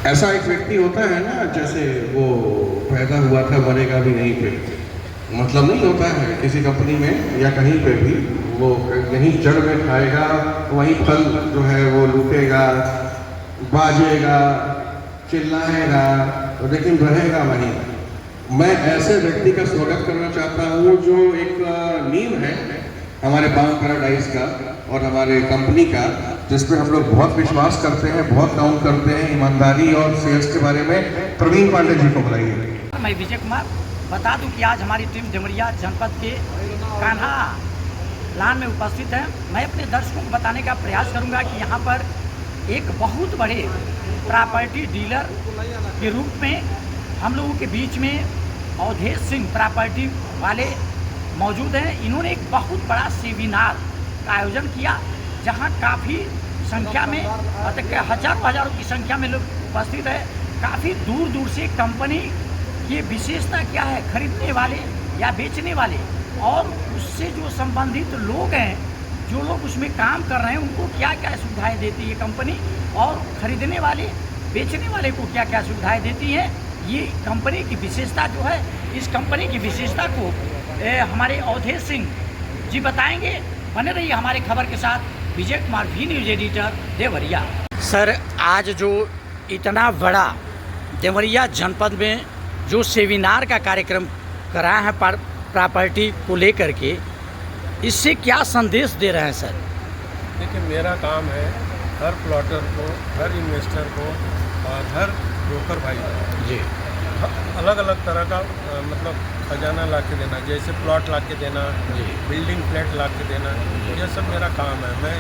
ऐसा एक व्यक्ति होता है ना, जैसे वो पैदा हुआ था मरेगा भी नहीं पे, मतलब नहीं होता है किसी कंपनी में या कहीं पे भी, वो यहीं जड़ में खाएगा, वहीं फल जो है वो लूटेगा, बाजेगा, चिल्लाएगा, लेकिन रहेगा वहीं। मैं ऐसे व्यक्ति का स्वागत करना चाहता हूँ जो एक नींव है हमारे बांग पैराडाइज का और हमारे कंपनी का, जिस पे हम लोग बहुत विश्वास करते हैं, बहुत काउंट करते हैं ईमानदारी और सेल्स के बारे में। प्रवीण पांडे जी को बुलाइए। मैं विजय कुमार बता दूं कि आज हमारी टीम देवरिया जनपद के कान्हा लान में उपस्थित है। मैं अपने दर्शकों को बताने का प्रयास करूंगा कि यहाँ पर एक बहुत बड़े प्रॉपर्टी डीलर के रूप में हम लोगों के बीच में अवधेश सिंह प्रॉपर्टी वाले मौजूद हैं। इन्होंने एक बहुत बड़ा सेमिनार का आयोजन किया, जहां काफ़ी संख्या में हजारों की संख्या में लोग उपस्थित है। काफ़ी दूर दूर से कंपनी की विशेषता क्या है, खरीदने वाले या बेचने वाले और उससे जो संबंधित लोग हैं, जो लोग उसमें काम कर रहे हैं, उनको क्या क्या सुविधाएं देती है कंपनी, और खरीदने वाले बेचने वाले को क्या क्या सुविधाएं देती है। ये कंपनी की विशेषता जो है, इस कंपनी की विशेषता को हमारे अवधेश सिंह जी बताएंगे। बने रहिए हमारे खबर के साथ। Vijay Kumar, V news editor, Deoria. Sir, आज जो इतना बड़ा देवरिया जनपद में जो सेमिनार का कार्यक्रम करा है प्रॉपर्टी को लेकर के, इससे क्या संदेश दे रहे हैं सर? देखिए, मेरा काम है हर प्लॉटर को, हर इन्वेस्टर को और हर ब्रोकर भाई जी अलग अलग तरह का मतलब खजाना ला के देना, जैसे प्लॉट ला के देना, बिल्डिंग फ्लैट ला के देना, यह सब मेरा काम है। मैं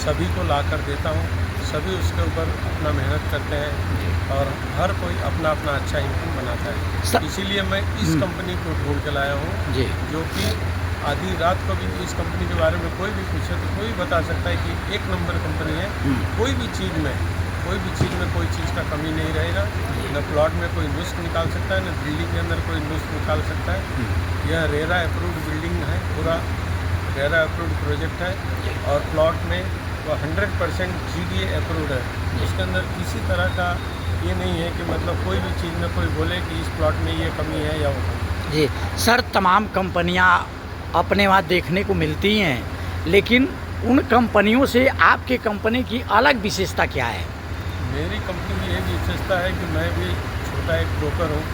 सभी को ला कर देता हूँ, सभी उसके ऊपर अपना मेहनत करते हैं और हर कोई अपना अपना अच्छा इनकम बनाता है। इसीलिए मैं इस कंपनी को ढूंढ के लाया हूँ, जो कि आधी रात को भी इस कंपनी के बारे में कोई भी पूछे तो कोई बता सकता है कि एक नंबर कंपनी है। कोई भी चीज़ में कोई चीज़ का कमी नहीं रहेगा। न प्लॉट में कोई नुस्ख निकाल सकता है, न बिल्डिंग के अंदर कोई नुस्ख निकाल सकता है। यह रेरा अप्रूव्ड बिल्डिंग है, पूरा रेरा अप्रूव्ड प्रोजेक्ट है और प्लॉट में वो 100% GDA अप्रूव्ड है। उसके अंदर किसी तरह का ये नहीं है कि मतलब कोई भी चीज़ में कोई बोले कि इस प्लॉट में ये कमी है या वो कमी। जी सर, तमाम कंपनियां अपने वहाँ देखने को मिलती हैं, लेकिन उन कंपनियों से आपके कंपनी की अलग विशेषता क्या है? मेरी कंपनी की ये विशेषता है कि मैं भी छोटा एक ब्रोकर हूँ,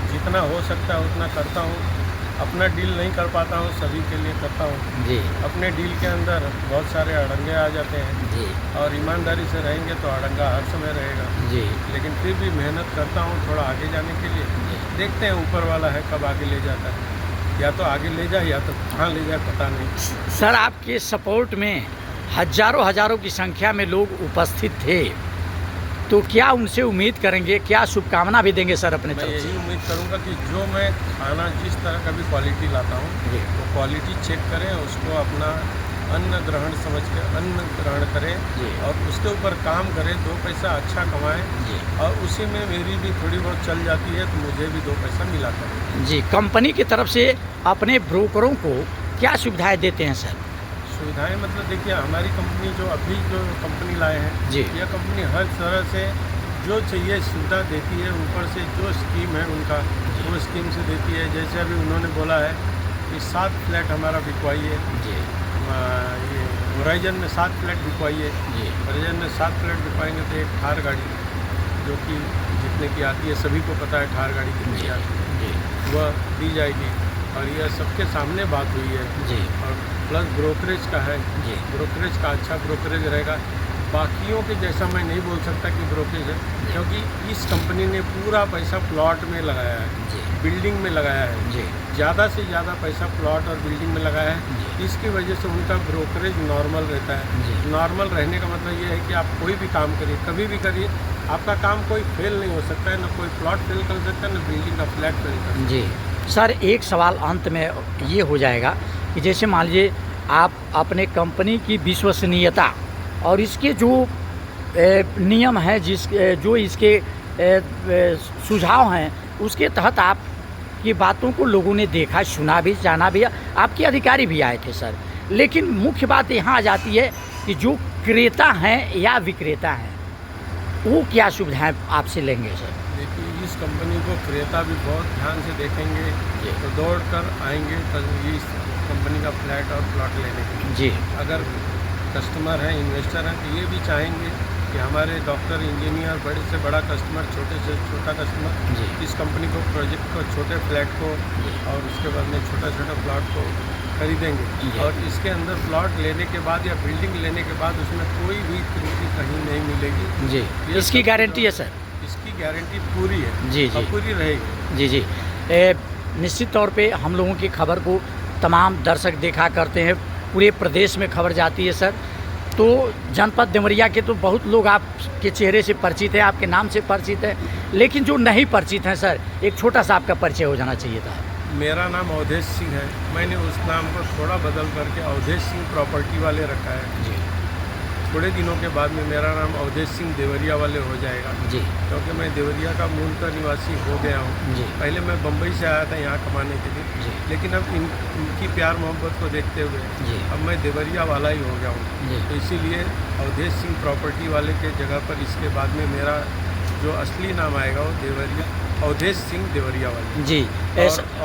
जितना हो सकता है उतना करता हूँ। अपना डील नहीं कर पाता हूँ, सभी के लिए करता हूँ जी। अपने डील के अंदर बहुत सारे अड़ंगे आ जाते हैं जी, और ईमानदारी से रहेंगे तो अड़ंगा हर समय रहेगा जी। लेकिन फिर भी मेहनत करता हूँ थोड़ा आगे जाने के लिए। देखते हैं ऊपर वाला है कब आगे ले जाता है, या तो आगे ले जाए या तो कहाँ ले जाए पता नहीं। सर, आपके सपोर्ट में हजारों की संख्या में लोग उपस्थित थे, तो क्या उनसे उम्मीद करेंगे, क्या शुभकामना भी देंगे सर अपने तरफ से? मैं यही उम्मीद करूंगा कि जो मैं खाना जिस तरह का भी क्वालिटी लाता हूं, वो क्वालिटी चेक करें, उसको अपना अन्न ग्रहण समझ के अन्न ग्रहण करें और उसके ऊपर काम करें, 2 पैसा अच्छा कमाएं और उसी में मेरी भी थोड़ी बहुत चल जाती है तो मुझे भी 2 पैसा मिला करें जी। कंपनी की तरफ से अपने ब्रोकरों को क्या सुविधाएँ देते हैं सर? सुविधाएं मतलब देखिए, हमारी कंपनी जो अभी जो कंपनी लाए हैं जी, यह कंपनी हर तरह से जो चाहिए सुविधा देती है। ऊपर से जो स्कीम है उनका, वो स्कीम से देती है। जैसे अभी उन्होंने बोला है कि 7 फ्लैट हमारा बिकवाइए जी, ये होराइजन में 7 फ्लैट बिकवाइए जी। होराइजन में 7 फ्लैट बिकवाएंगे तो एक थार गाड़ी, जो कि जितने की आती है सभी को पता है थार गाड़ी कितनी की आती है, वह दी जाएगी। और यह सबके सामने बात हुई है जी। और प्लस ब्रोकरेज का है जी, ब्रोकरेज का अच्छा ब्रोकरेज रहेगा। बाकियों के जैसा मैं नहीं बोल सकता कि ब्रोकरेज है, क्योंकि इस कंपनी ने पूरा पैसा प्लॉट में लगाया है जी, बिल्डिंग में लगाया है जी। ज़्यादा से ज़्यादा पैसा प्लॉट और बिल्डिंग में लगाया है। इसकी वजह से उनका ब्रोकरेज नॉर्मल रहता है। नॉर्मल रहने का मतलब ये है कि आप कोई भी काम करिए, कभी भी करिए, आपका काम कोई फेल नहीं हो सकता है। न कोई प्लॉट फेल कर सकता है, न बिल्डिंग का फ्लैट फेल कर सकता है जी। सर, एक सवाल अंत में ये हो जाएगा कि जैसे मान लीजिए आप अपने कंपनी की विश्वसनीयता और इसके जो नियम हैं, जो इसके सुझाव हैं, उसके तहत आपकी बातों को लोगों ने देखा, सुना भी, जाना भी, आपके अधिकारी भी आए थे सर। लेकिन मुख्य बात यहाँ आ जाती है कि जो क्रेता हैं या विक्रेता हैं, वो क्या सुविधाएं आपसे लेंगे सर? देखिए, इस कंपनी को क्रेता भी बहुत ध्यान से देखेंगे तो दौड़ कर आएंगे इस कंपनी का फ्लैट और प्लॉट लेने के लिए। जी। अगर कस्टमर हैं, इन्वेस्टर हैं, तो ये भी चाहेंगे कि हमारे डॉक्टर, इंजीनियर, बड़े से बड़ा कस्टमर, छोटे से छोटा कस्टमर इस कंपनी को, प्रोजेक्ट को, छोटे फ्लैट को और उसके बाद में छोटा छोटा प्लॉट को खरीदेंगे। और इसके अंदर प्लॉट लेने के बाद या बिल्डिंग लेने के बाद उसमें कोई भी त्रुटि कहीं नहीं मिलेगी। जी, इसकी गारंटी है सर? इसकी गारंटी पूरी है। जी जी, और पूरी रहेगी। जी जी। निश्चित तौर पे हम लोगों की खबर को तमाम दर्शक देखा करते हैं, पूरे प्रदेश में खबर जाती है सर। तो जनपद देवरिया के तो बहुत लोग आपके चेहरे से परिचित है, आपके नाम से परिचित है, लेकिन जो नहीं परिचित हैं सर, एक छोटा सा आपका परिचय हो जाना चाहिए था। मेरा नाम अवधेश सिंह है। मैंने उस नाम को थोड़ा बदल करके अवधेश सिंह प्रॉपर्टी वाले रखा है। जी। थोड़े दिनों के बाद में मेरा नाम अवधेश सिंह देवरिया वाले हो जाएगा। जी। क्योंकि मैं देवरिया का मूल का निवासी हो गया हूँ। जी। पहले मैं बम्बई से आया था यहाँ कमाने के लिए। जी। लेकिन अब इनकी प्यार मोहब्बत को देखते हुए जी। अब मैं देवरिया वाला ही हो गया हूँ। तो इसीलिए अवधेश सिंह प्रॉपर्टी वाले के जगह पर इसके बाद में मेरा जो असली नाम आएगा वो देवरिया, अवधेश सिंह देवरिया वाले। जी।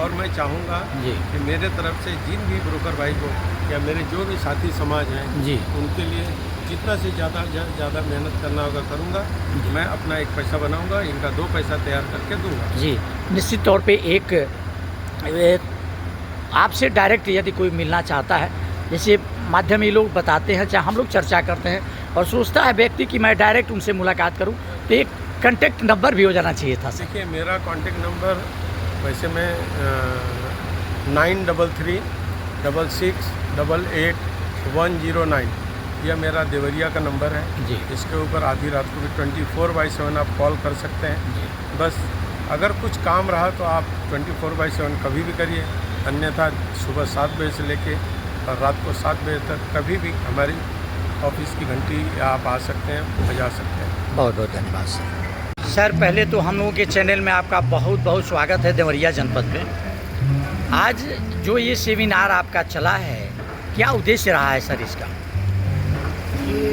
और मैं चाहूँगा कि मेरे तरफ से जिन भी ब्रोकर भाई को या मेरे जो भी साथी समाज हैं जी, उनके लिए जितना से ज़्यादा मेहनत करना होगा करूँगा। मैं अपना एक पैसा बनाऊँगा, इनका 2 पैसा तैयार करके दूँगा। जी, निश्चित तौर पे एक आपसे डायरेक्ट यदि कोई मिलना चाहता है, जैसे माध्यमी लोग बताते हैं, चाहे हम लोग चर्चा करते हैं और सोचता है व्यक्ति कि मैं डायरेक्ट उनसे मुलाकात करूं, तो एक कॉन्टेक्ट नंबर भी हो जाना चाहिए था। देखिए, मेरा कॉन्टेक्ट नंबर वैसे मैं 9336888109 यह मेरा देवरिया का नंबर है जी। इसके ऊपर आधी रात को भी 24/7 आप कॉल कर सकते हैं जी। बस अगर कुछ काम रहा तो आप 24/7 कभी भी करिए, अन्यथा सुबह 7 बजे से लेके और रात को 7 बजे तक कभी भी हमारी ऑफिस की घंटी आप आ सकते हैं, बजा सकते हैं। बहुत बहुत धन्यवाद सर। सर, पहले तो हम लोगों के चैनल में आपका बहुत बहुत स्वागत है देवरिया जनपद में। आज जो ये सेमिनार आपका चला है, क्या उद्देश्य रहा है सर इसका? ये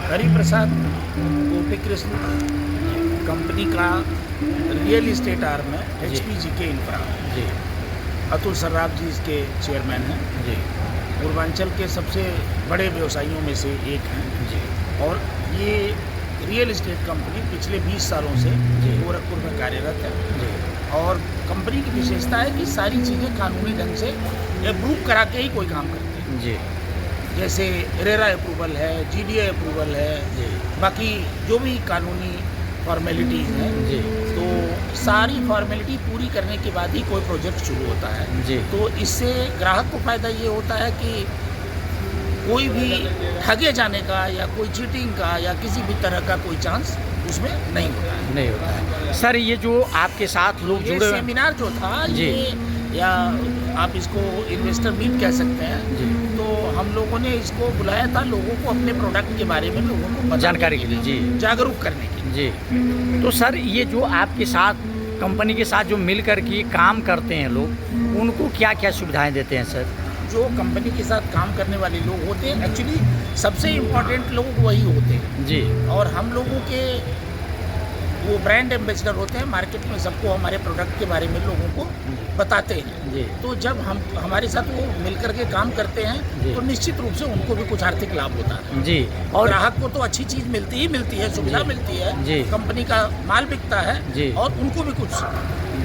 हरिप्रसाद गोपीकृष्ण कंपनी का रियल इस्टेट आर्म है, HPGK इंफ्रा जी। अतुल सर्राफ जी इसके चेयरमैन हैं जी। पूर्वांचल के सबसे बड़े व्यवसायियों में से एक हैं जी। और ये रियल इस्टेट कंपनी पिछले 20 सालों से गोरखपुर में कार्यरत है जी। और कंपनी की विशेषता है कि सारी चीज़ें कानूनी ढंग से अप्रूव करा के ही कोई काम करते हैं जी। जैसे रेरा अप्रूवल है, GDA अप्रूवल है जी। बाकी जो भी कानूनी फॉर्मेलिटीज़ हैं जी, तो सारी फॉर्मेलिटी पूरी करने के बाद ही कोई प्रोजेक्ट शुरू होता है जी। तो इससे ग्राहक को फ़ायदा ये होता है कि कोई भी ठगे जाने का या कोई चीटिंग का या किसी भी तरह का कोई चांस उसमें नहीं होता है। सर, ये जो आपके साथ लोग जुड़े, सेमिनार जो था ये, या आप इसको इन्वेस्टर मीट कह सकते हैं जी। तो हम लोगों ने इसको बुलाया था लोगों को अपने प्रोडक्ट के बारे में लोगों को जानकारी के लिए जी, जागरूक करने के लिए जी। तो सर, ये जो आपके साथ कंपनी के साथ जो मिल कर के काम करते हैं लोग, उनको क्या क्या सुविधाएं देते हैं सर? जो कंपनी के साथ काम करने वाले लोग होते हैं, एक्चुअली सबसे इम्पोर्टेंट लोग वही होते हैं जी। और हम लोगों के वो ब्रांड एम्बेसडर होते हैं, मार्केट में सबको हमारे प्रोडक्ट के बारे में लोगों को बताते हैं जी। तो जब हम हमारे साथ वो मिलकर के काम करते हैं तो निश्चित रूप से उनको भी कुछ आर्थिक लाभ होता है जी। और ग्राहक को तो अच्छी चीज़ मिलती है, सुविधा मिलती है जी। कंपनी का माल बिकता है जी। और उनको भी कुछ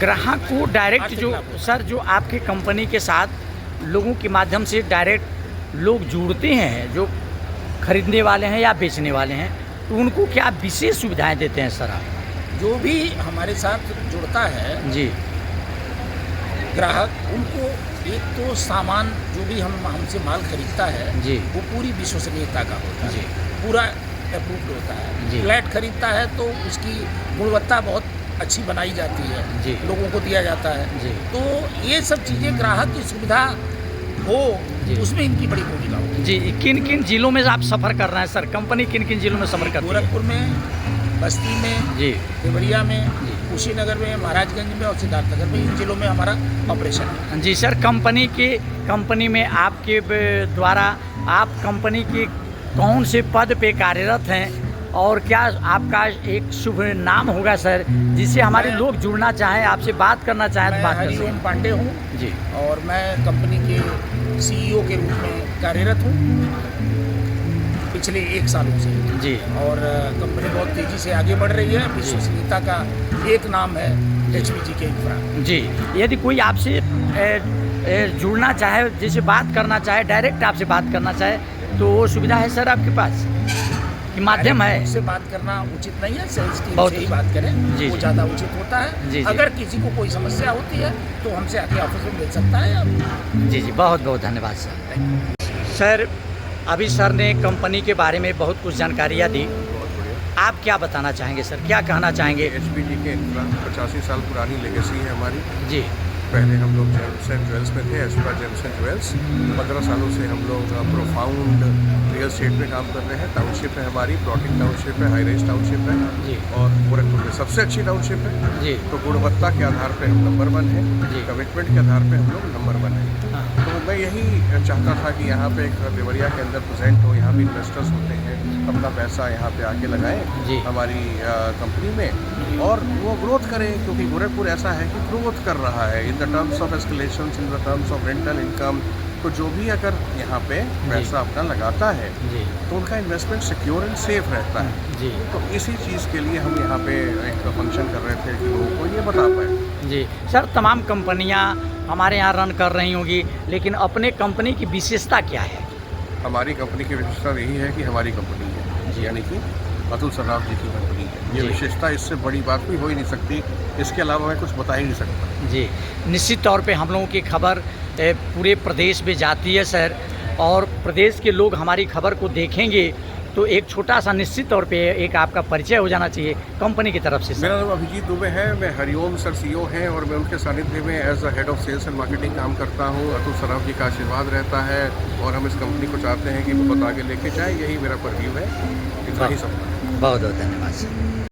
ग्राहक को डायरेक्ट जो सर, जो आपके कंपनी के साथ लोगों के माध्यम से डायरेक्ट लोग जुड़ते हैं, जो खरीदने वाले हैं या बेचने वाले हैं, तो उनको क्या विशेष सुविधाएं देते हैं सर आप? जो भी हमारे साथ जुड़ता है जी ग्राहक, उनको एक तो सामान जो भी हमसे माल खरीदता है जी, वो पूरी विश्वसनीयता का होता है, पूरा अप्रूव्ड होता है। फ्लैट खरीदता है तो उसकी गुणवत्ता बहुत अच्छी बनाई जाती है जी, लोगों को दिया जाता है जी। तो ये सब चीज़ें ग्राहक की सुविधा हो, उसमें इनकी बड़ी भूमिका होगी जी। किन किन जिलों में आप सफ़र कर रहे हैं सर? कंपनी किन किन जिलों में सफ़र करती है? गोरखपुर में, बस्ती में जी, देवरिया में, कुशीनगर में, महाराजगंज में और सिद्धार्थनगर में, इन जिलों में हमारा ऑपरेशन है जी। सर, कंपनी में आपके द्वारा आप कंपनी के कौन से पद पे कार्यरत हैं और क्या आपका एक शुभ नाम होगा सर, जिससे हमारे लोग जुड़ना चाहें, आपसे बात करना चाहें तो मैं बात कर हरिओम सकते पांडे हूँ हैं। जी और मैं कंपनी के सीईओ के रूप में कार्यरत हूँ पिछले 1 सालों से। जी और कंपनी बहुत तेज़ी से आगे बढ़ रही है। विश्वसनीयता का एक नाम है HPGK इंफ्रा। जी, यदि कोई आपसे जुड़ना चाहे, जैसे बात करना चाहे, डायरेक्ट आपसे बात करना चाहे, तो वो सुविधा है सर आपके पास कि माध्यम है? उससे बात करना उचित नहीं है, सेल्स टीम बहुत से ही बात करें, जी, वो जी। ज़्यादा उचित होता है। जी, जी। अगर किसी को कोई समस्या होती है तो हमसे आके ऑफिस में मिल सकता है। जी जी, बहुत बहुत धन्यवाद सर। सर, अभी सर ने कंपनी के बारे में बहुत कुछ जानकारियाँ दी, आप क्या बताना चाहेंगे सर, क्या कहना चाहेंगे? HPGK इंफ्रा 85 साल पुरानी लेगेसी है हमारी। जी पहले हम लोग जेम्स एंड ज्वेल्स में थे, एस्ट्रा जेम्स एंड ज्वेल्स। 15 सालों से हम लोग प्रोफाउंड रियल एस्टेट में काम कर रहे हैं। टाउनशिप है हमारी, प्लॉटिंग टाउनशिप है, हाई रेंज टाउनशिप है जी और गोरखपुर में सबसे अच्छी टाउनशिप है। जी तो गुणवत्ता के आधार पे हम नंबर 1 हैं, जी। कमिटमेंट के आधार पे हम लोग नंबर 1 हैं। हाँ, तो मैं यही चाहता था कि यहाँ पे एक देवरिया के अंदर प्रेजेंट हो, यहाँ भी इन्वेस्टर्स होते हैं, अपना पैसा यहाँ पे आके लगाएं जी। हमारी कंपनी में और वो ग्रोथ करें, क्योंकि गोरखपुर ऐसा है कि ग्रोथ कर रहा है in the terms of escalation, in the terms of rental income. तो जो भी अगर यहाँ पे पैसा अपना लगाता है जी तो उनका इन्वेस्टमेंट सिक्योर एंड सेफ रहता है। जी तो इसी चीज़ के लिए हम यहाँ पे एक फंक्शन कर रहे थे कि लोगों को ये बता पाए। जी सर, तमाम कंपनियां हमारे यहाँ रन कर रही होंगी, लेकिन अपने कंपनी की विशेषता क्या है? हमारी कंपनी की विशेषता यही है कि हमारी कंपनी है, यानी कि अतुल सर्राफ जी की कंपनी है। ये जी। विशेषता, इससे बड़ी बात भी हो ही नहीं सकती। इसके अलावा मैं कुछ बता ही नहीं सकता। जी, निश्चित तौर पे हम लोगों की खबर पूरे प्रदेश में जाती है सर, और प्रदेश के लोग हमारी खबर को देखेंगे तो एक छोटा सा निश्चित तौर पे एक आपका परिचय हो जाना चाहिए कंपनी की तरफ से सर। मेरा नाम अभिजीत दुबे है, मैं हरिओम सर सीईओ हैं और मैं उनके सानिध्य में as a head of sales and marketing काम करता हूँ। अतुल सर्राफ जी का आशीर्वाद रहता है और हम इस कंपनी को चाहते हैं कि बहुत आगे लेके जाए, यही मेरा परव्यू है। इतना ही सब। बहुत बहुत धन्यवाद सर।